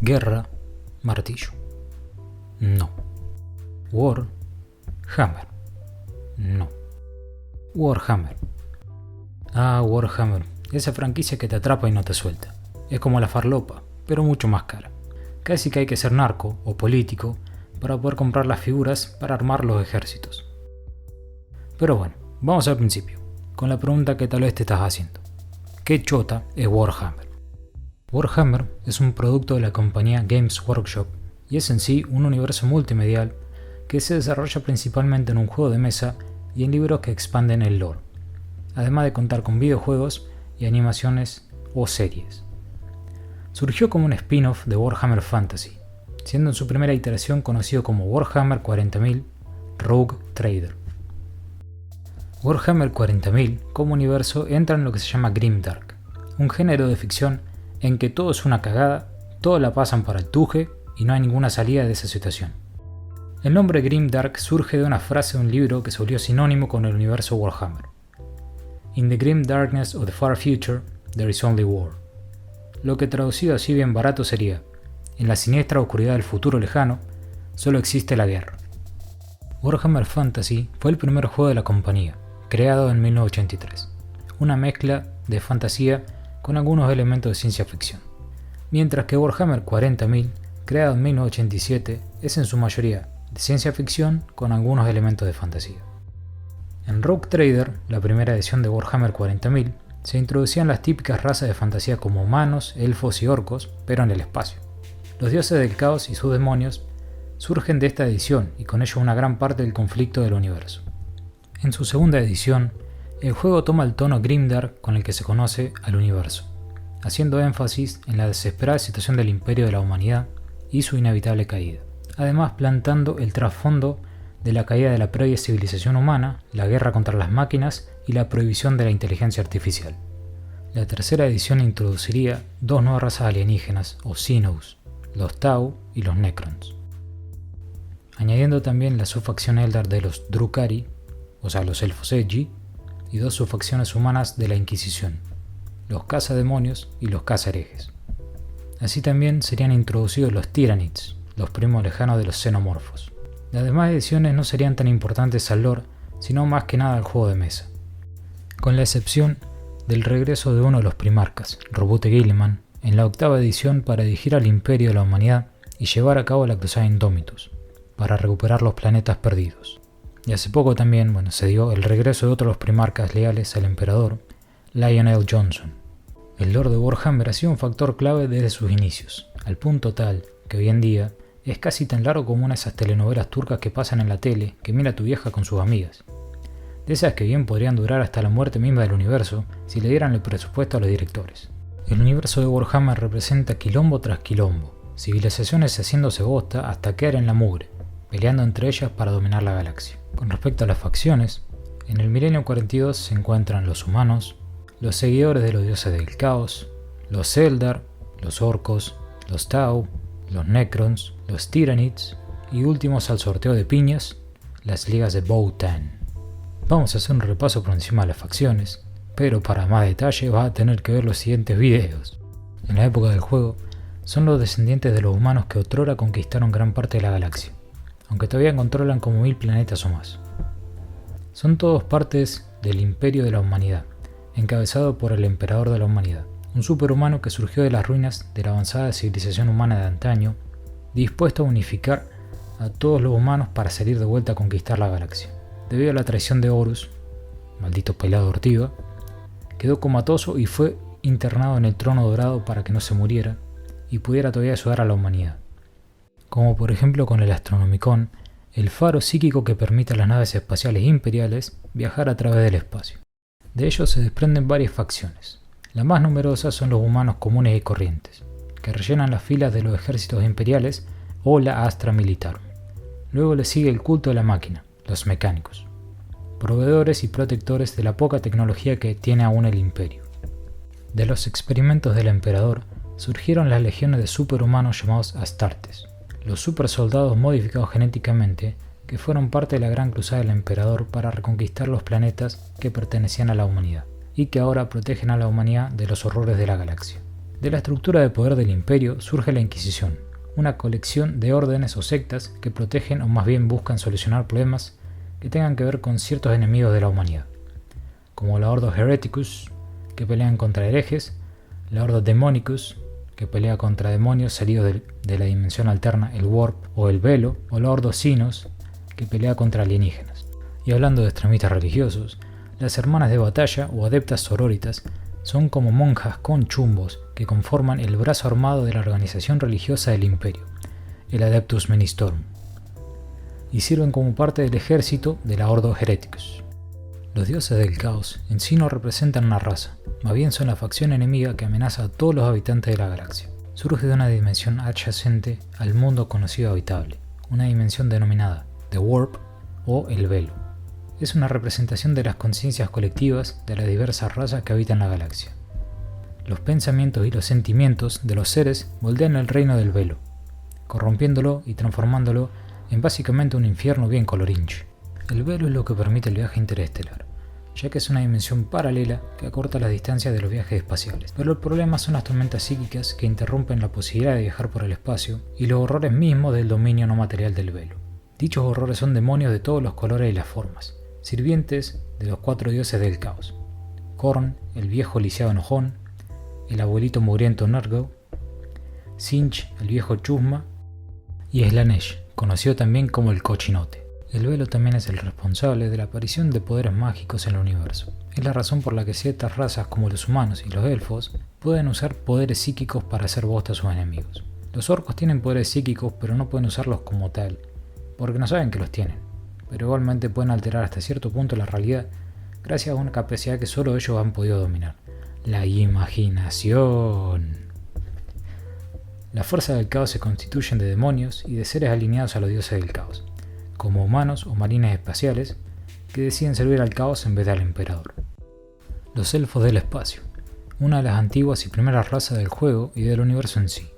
Guerra, martillo. No. War, hammer. No. Warhammer. Ah, Warhammer. Esa franquicia que te atrapa y no te suelta. Es como la farlopa, pero mucho más cara. Casi que hay que ser narco o político para poder comprar las figuras para armar los ejércitos. Pero bueno, vamos al principio, con la pregunta que tal vez te estás haciendo. ¿Qué chota es Warhammer? Warhammer es un producto de la compañía Games Workshop y es en sí un universo multimedial que se desarrolla principalmente en un juego de mesa y en libros que expanden el lore, además de contar con videojuegos y animaciones o series. Surgió como un spin-off de Warhammer Fantasy, siendo en su primera iteración conocido como Warhammer 40.000 Rogue Trader. Warhammer 40.000 como universo entra en lo que se llama Grimdark, un género de ficción en que todo es una cagada, todo la pasan para el tuje y no hay ninguna salida de esa situación. El nombre Grimdark surge de una frase de un libro que se volvió sinónimo con el universo Warhammer. In the grim darkness of the far future, there is only war. Lo que traducido así bien barato sería: en la siniestra oscuridad del futuro lejano, solo existe la guerra. Warhammer Fantasy fue el primer juego de la compañía, creado en 1983, una mezcla de fantasía con algunos elementos de ciencia ficción, mientras que Warhammer 40.000, creado en 1987, es en su mayoría de ciencia ficción con algunos elementos de fantasía. En Rogue Trader, la primera edición de Warhammer 40.000, se introducían las típicas razas de fantasía como humanos, elfos y orcos, pero en el espacio. Los dioses del caos y sus demonios surgen de esta edición y con ello una gran parte del conflicto del universo. En su segunda edición, el juego toma el tono grimdark con el que se conoce al universo, haciendo énfasis en la desesperada situación del imperio de la humanidad y su inevitable caída, además plantando el trasfondo de la caída de la previa civilización humana, la guerra contra las máquinas y la prohibición de la inteligencia artificial. La tercera edición introduciría dos nuevas razas alienígenas, o Xenos, los Tau y los Necrons, añadiendo también la subfacción Eldar de los Drukhari, o sea los elfos Edgy, y dos subfacciones humanas de la Inquisición, los cazademonios y los cazaherejes. Así también serían introducidos los Tyranids, los primos lejanos de los xenomorfos. Las demás ediciones no serían tan importantes al lore, sino más que nada al juego de mesa, con la excepción del regreso de uno de los primarcas, Roboute Guilliman, en la octava edición para dirigir al imperio de la humanidad y llevar a cabo la cruzada Indomitus, para recuperar los planetas perdidos. Y hace poco también se dio el regreso de otro de los primarcas leales al emperador, Lionel Johnson. El lore de Warhammer ha sido un factor clave desde sus inicios, al punto tal que hoy en día es casi tan largo como una de esas telenovelas turcas que pasan en la tele que mira tu vieja con sus amigas. De esas que bien podrían durar hasta la muerte misma del universo si le dieran el presupuesto a los directores. El universo de Warhammer representa quilombo tras quilombo, civilizaciones haciéndose bosta hasta caer en la mugre, peleando entre ellas para dominar la galaxia. Con respecto a las facciones, en el Milenio 42 se encuentran los humanos, los seguidores de los dioses del caos, los Eldar, los orcos, los Tau, los Necrons, los Tyranids y últimos al sorteo de piñas, las ligas de Votann. Vamos a hacer un repaso por encima de las facciones, pero para más detalle vas a tener que ver los siguientes videos. En la época del juego, son los descendientes de los humanos que otrora conquistaron gran parte de la galaxia, aunque todavía controlan como 1000 planetas o más. Son todos partes del imperio de la humanidad, encabezado por el emperador de la humanidad, un superhumano que surgió de las ruinas de la avanzada civilización humana de antaño, dispuesto a unificar a todos los humanos para salir de vuelta a conquistar la galaxia. Debido a la traición de Horus, maldito pelado Ortiva, quedó comatoso y fue internado en el trono dorado para que no se muriera y pudiera todavía ayudar a la humanidad. Como por ejemplo con el Astronomicon, el faro psíquico que permite a las naves espaciales imperiales viajar a través del espacio. De ellos se desprenden varias facciones. Las más numerosas son los humanos comunes y corrientes, que rellenan las filas de los ejércitos imperiales o la Astra Militarum. Luego le sigue el culto de la máquina, los mecánicos, proveedores y protectores de la poca tecnología que tiene aún el imperio. De los experimentos del emperador surgieron las legiones de superhumanos llamados Astartes, los supersoldados modificados genéticamente que fueron parte de la gran cruzada del emperador para reconquistar los planetas que pertenecían a la humanidad y que ahora protegen a la humanidad de los horrores de la galaxia. De la estructura de poder del imperio surge la Inquisición, una colección de órdenes o sectas que protegen o más bien buscan solucionar problemas que tengan que ver con ciertos enemigos de la humanidad, como la Ordo Hereticus, que pelean contra herejes, la Ordo Demonicus, que pelea contra demonios salidos de la dimensión alterna, el Warp o el Velo, o la Ordo Sinos, que pelea contra alienígenas. Y hablando de extremistas religiosos, las hermanas de batalla o adeptas sororitas son como monjas con chumbos que conforman el brazo armado de la organización religiosa del imperio, el Adeptus Ministorum, y sirven como parte del ejército de la Ordo Hereticus. Los dioses del caos en sí no representan una raza, más bien son la facción enemiga que amenaza a todos los habitantes de la galaxia. Surge de una dimensión adyacente al mundo conocido habitable, una dimensión denominada The Warp o el Velo. Es una representación de las conciencias colectivas de las diversas razas que habitan la galaxia. Los pensamientos y los sentimientos de los seres moldean el reino del Velo, corrompiéndolo y transformándolo en básicamente un infierno bien colorinche. El Velo es lo que permite el viaje interestelar, ya que es una dimensión paralela que acorta las distancias de los viajes espaciales. Pero el problema son las tormentas psíquicas que interrumpen la posibilidad de viajar por el espacio y los horrores mismos del dominio no material del Velo. Dichos horrores son demonios de todos los colores y las formas, sirvientes de los 4 dioses del caos: Khorne, el viejo lisiado enojón, el abuelito mugriento Nurgle, Tzeentch, el viejo chusma, y Slaanesh, conocido también como el cochinote. El Velo también es el responsable de la aparición de poderes mágicos en el universo. Es la razón por la que ciertas razas como los humanos y los elfos pueden usar poderes psíquicos para hacer bosta a sus enemigos. Los orcos tienen poderes psíquicos pero no pueden usarlos como tal, porque no saben que los tienen, pero igualmente pueden alterar hasta cierto punto la realidad gracias a una capacidad que solo ellos han podido dominar: la imaginación. Las fuerzas del caos se constituyen de demonios y de seres alineados a los dioses del caos, como humanos o marines espaciales que deciden servir al caos en vez de al emperador. Los elfos del espacio, una de las antiguas y primeras razas del juego y del universo en sí.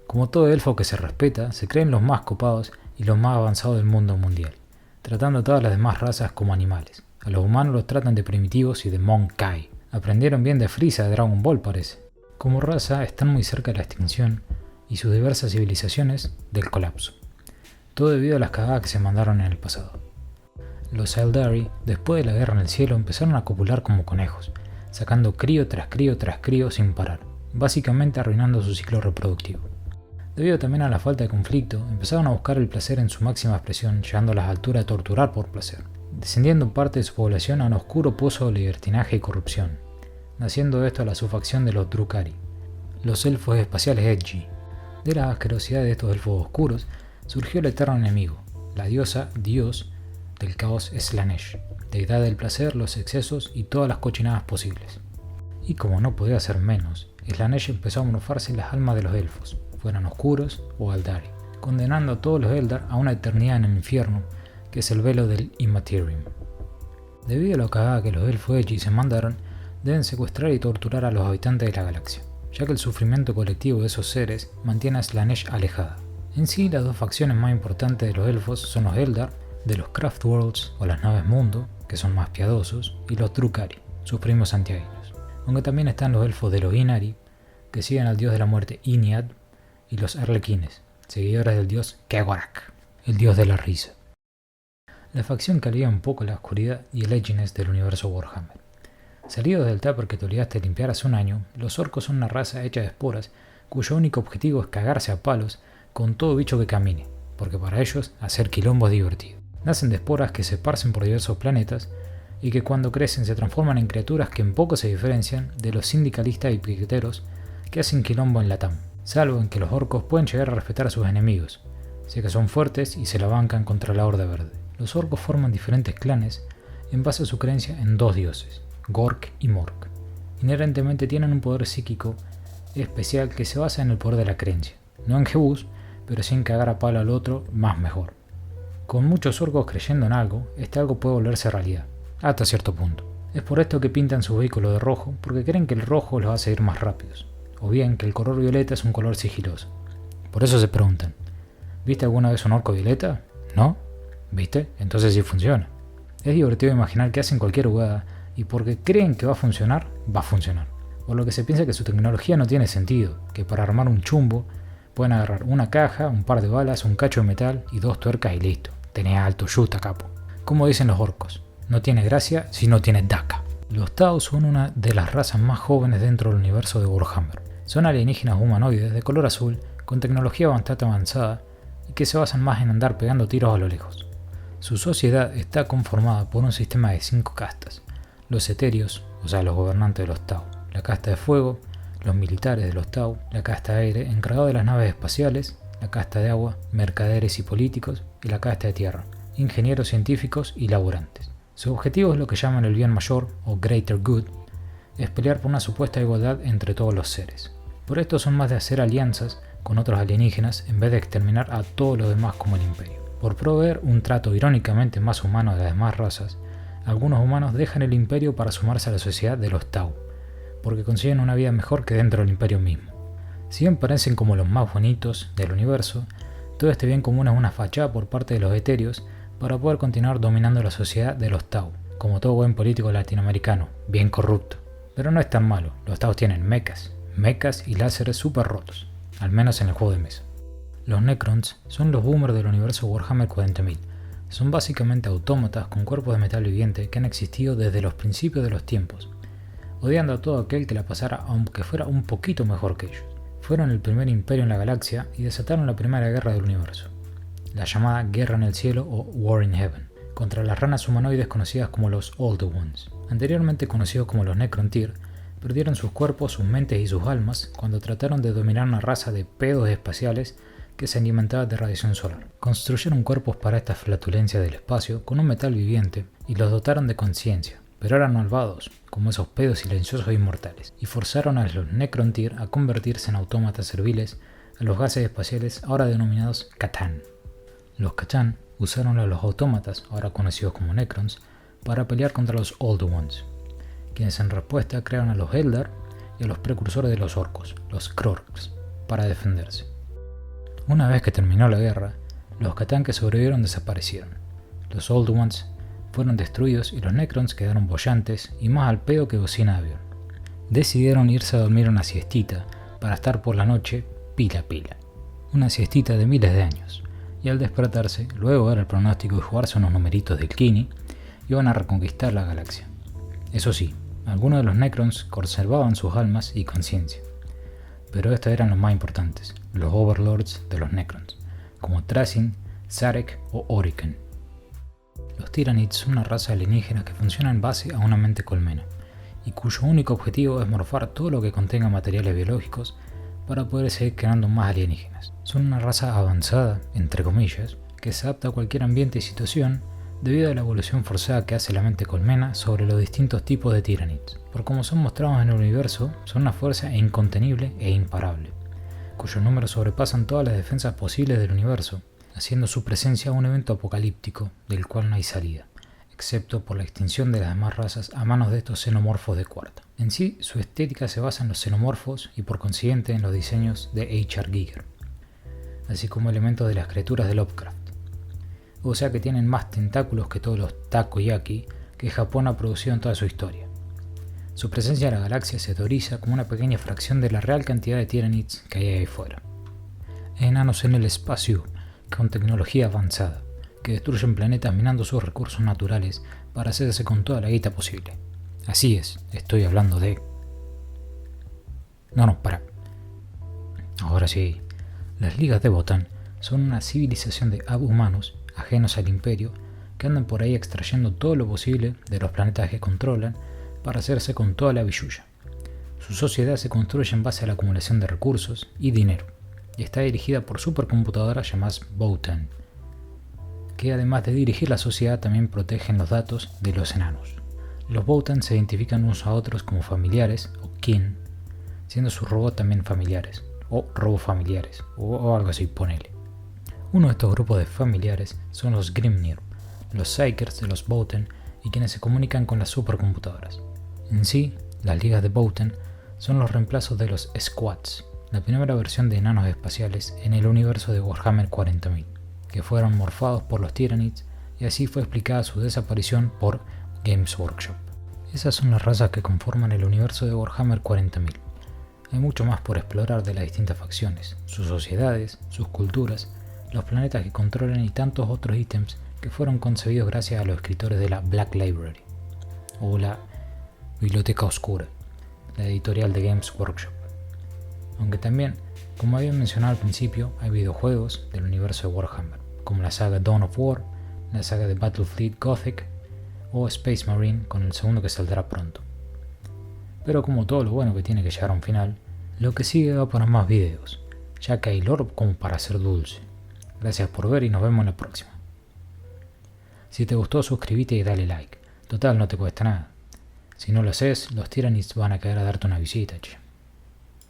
Como todo elfo que se respeta, se creen los más copados y los más avanzados del mundo mundial, tratando a todas las demás razas como animales. A los humanos los tratan de primitivos y de Monkai. Aprendieron bien de Frieza de Dragon Ball, parece. Como raza están muy cerca de la extinción y sus diversas civilizaciones del colapso. Todo debido a las cagadas que se mandaron en el pasado. Los Eldari, después de la guerra en el cielo, empezaron a copular como conejos, sacando crío tras crío tras crío sin parar, básicamente arruinando su ciclo reproductivo. Debido también a la falta de conflicto, empezaron a buscar el placer en su máxima expresión, llegando a las alturas de torturar por placer, descendiendo parte de su población a un oscuro pozo de libertinaje y corrupción, naciendo de esto la subfacción de los Drukhari, los elfos espaciales Edgy. De la asquerosidad de estos elfos oscuros surgió el eterno enemigo, la diosa Dios del caos Slaanesh, deidad del placer, los excesos y todas las cochinadas posibles. Y como no podía ser menos, Slaanesh empezó a morfarse en las almas de los elfos, fueran oscuros o Eldari, condenando a todos los Eldar a una eternidad en el infierno, que es el velo del Immaterium. Debido a la cagada que los elfos Edgy se mandaron, deben secuestrar y torturar a los habitantes de la galaxia, ya que el sufrimiento colectivo de esos seres mantiene a Slaanesh alejada. En sí, las dos facciones más importantes de los elfos son los Eldar, de los Craftworlds o las naves mundo, que son más piadosos, y los Drukhari, sus primos santiagueños. Aunque también están los elfos de los Inari, que siguen al dios de la muerte Iniad, y los Arlequines, seguidores del dios Kegorak, el dios de la risa. La facción que alivia un poco la oscuridad y el edginess del universo Warhammer. Salidos del tupper que te obligaste a limpiar hace un año, los orcos son una raza hecha de esporas, cuyo único objetivo es cagarse a palos con todo bicho que camine, porque para ellos hacer quilombo es divertido. Nacen de esporas que se esparcen por diversos planetas y que cuando crecen se transforman en criaturas que en poco se diferencian de los sindicalistas y piqueteros que hacen quilombo en Latam, salvo en que los orcos pueden llegar a respetar a sus enemigos, ya que son fuertes y se la bancan contra la Horda Verde. Los orcos forman diferentes clanes en base a su creencia en dos dioses, Gork y Mork. Inherentemente tienen un poder psíquico especial que se basa en el poder de la creencia, no en Jebus, pero sin cagar a palo al otro, más mejor. Con muchos orcos creyendo en algo, este algo puede volverse realidad, hasta cierto punto. Es por esto que pintan sus vehículos de rojo, porque creen que el rojo los hace ir más rápidos, o bien que el color violeta es un color sigiloso. Por eso se preguntan, ¿viste alguna vez un orco violeta? ¿No? ¿Viste? Entonces sí funciona. Es divertido imaginar que hacen cualquier jugada y porque creen que va a funcionar, va a funcionar. por lo que se piensa que su tecnología no tiene sentido, que para armar un chumbo pueden agarrar una caja, un par de balas, un cacho de metal y 2 tuercas y listo. Tenés alto yuta, capo. Como dicen los orcos, no tiene gracia si no tiene daca. Los Tau son una de las razas más jóvenes dentro del universo de Warhammer. Son alienígenas humanoides de color azul, con tecnología bastante avanzada y que se basan más en andar pegando tiros a lo lejos. Su sociedad está conformada por un sistema de 5 castas: los etéreos, o sea los gobernantes de los Tau, la casta de fuego, los militares de los Tau, la casta de aire, encargado de las naves espaciales, la casta de agua, mercaderes y políticos, y la casta de tierra, ingenieros científicos y laborantes. Su objetivo es lo que llaman el bien mayor, o greater good, es pelear por una supuesta igualdad entre todos los seres. Por esto son más de hacer alianzas con otros alienígenas en vez de exterminar a todos los demás como el Imperio. Por proveer un trato irónicamente más humano de las demás razas, algunos humanos dejan el Imperio para sumarse a la sociedad de los Tau, porque consiguen una vida mejor que dentro del Imperio mismo. Si bien parecen como los más bonitos del universo, todo este bien común es una fachada por parte de los etéreos para poder continuar dominando la sociedad de los Tau, como todo buen político latinoamericano, bien corrupto. Pero no es tan malo, los Tau tienen mechas y láseres super rotos, al menos en el juego de mesa. Los Necrons son los boomers del universo Warhammer 40.000. Son básicamente autómatas con cuerpos de metal viviente que han existido desde los principios de los tiempos, odiando a todo aquel que la pasara aunque fuera un poquito mejor que ellos. Fueron el primer imperio en la galaxia y desataron la primera guerra del universo, la llamada Guerra en el Cielo o War in Heaven, contra las ranas humanoides conocidas como los Old Ones. Anteriormente conocidos como los Necrontyr, perdieron sus cuerpos, sus mentes y sus almas cuando trataron de dominar una raza de pedos espaciales que se alimentaba de radiación solar. Construyeron cuerpos para esta flatulencia del espacio con un metal viviente y los dotaron de conciencia, pero eran malvados, como esos pedos silenciosos e inmortales, y forzaron a los Necrontyr a convertirse en autómatas serviles a los gases espaciales ahora denominados C'tan. Los C'tan usaron a los autómatas, ahora conocidos como Necrons, para pelear contra los Old Ones, quienes en respuesta crearon a los Eldar y a los precursores de los orcos, los Krorks, para defenderse. Una vez que terminó la guerra, los C'tan que sobrevivieron desaparecieron. Los Old Ones fueron destruidos y los Necrons quedaron bollantes y más al pedo que bocina de avión. Decidieron irse a dormir una siestita para estar por la noche pila. Una siestita de miles de años. Y al despertarse, luego de ver el pronóstico y jugarse unos numeritos del Kini, iban a reconquistar la galaxia. Eso sí, algunos de los Necrons conservaban sus almas y conciencia. Pero estos eran los más importantes, los Overlords de los Necrons, como Trazyn, Sarek o Oriken. Los Tyranids son una raza alienígena que funciona en base a una mente colmena, y cuyo único objetivo es morfar todo lo que contenga materiales biológicos para poder seguir creando más alienígenas. Son una raza avanzada, entre comillas, que se adapta a cualquier ambiente y situación debido a la evolución forzada que hace la mente colmena sobre los distintos tipos de Tyranids. Por como son mostrados en el universo, son una fuerza incontenible e imparable, cuyos números sobrepasan todas las defensas posibles del universo, haciendo su presencia un evento apocalíptico del cual no hay salida, excepto por la extinción de las demás razas a manos de estos xenomorfos de cuarta. En sí, su estética se basa en los xenomorfos y por consiguiente en los diseños de H.R. Giger, así como elementos de las criaturas de Lovecraft. O sea que tienen más tentáculos que todos los takoyaki que Japón ha producido en toda su historia. Su presencia en la galaxia se teoriza como una pequeña fracción de la real cantidad de Tyranids que hay ahí fuera. Enanos en el espacio, con tecnología avanzada, que destruyen planetas minando sus recursos naturales para hacerse con toda la guita posible. Así es, estoy hablando de... No, para. Ahora sí, las ligas de Votann son una civilización de abhumanos ajenos al imperio que andan por ahí extrayendo todo lo posible de los planetas que controlan para hacerse con toda la billulla. Su sociedad se construye en base a la acumulación de recursos y dinero y está dirigida por supercomputadoras llamadas Votann, que además de dirigir la sociedad también protegen los datos de los enanos. Los Votann se identifican unos a otros como familiares o kin, siendo sus robots también familiares o robofamiliares o algo así, ponele. Uno de estos grupos de familiares son los Grimnir, los Psykers de los Votann y quienes se comunican con las supercomputadoras. En sí, las ligas de Votann son los reemplazos de los Squads, la primera versión de enanos espaciales en el universo de Warhammer 40.000, que fueron morfados por los Tyranids y así fue explicada su desaparición por Games Workshop. Esas son las razas que conforman el universo de Warhammer 40.000. Hay mucho más por explorar de las distintas facciones, sus sociedades, sus culturas, los planetas que controlan y tantos otros ítems que fueron concebidos gracias a los escritores de la Black Library, o la Biblioteca Oscura, la editorial de Games Workshop. Aunque también, como había mencionado al principio, hay videojuegos del universo de Warhammer, como la saga Dawn of War, la saga de Battlefleet Gothic o Space Marine con el segundo que saldrá pronto. Pero como todo lo bueno que tiene que llegar a un final, lo que sigue va para más videos, ya que hay lore como para ser dulce. Gracias por ver y nos vemos en la próxima. Si te gustó, suscríbete y dale like. Total, no te cuesta nada. Si no lo haces, los Tyrannids van a caer a darte una visita, che.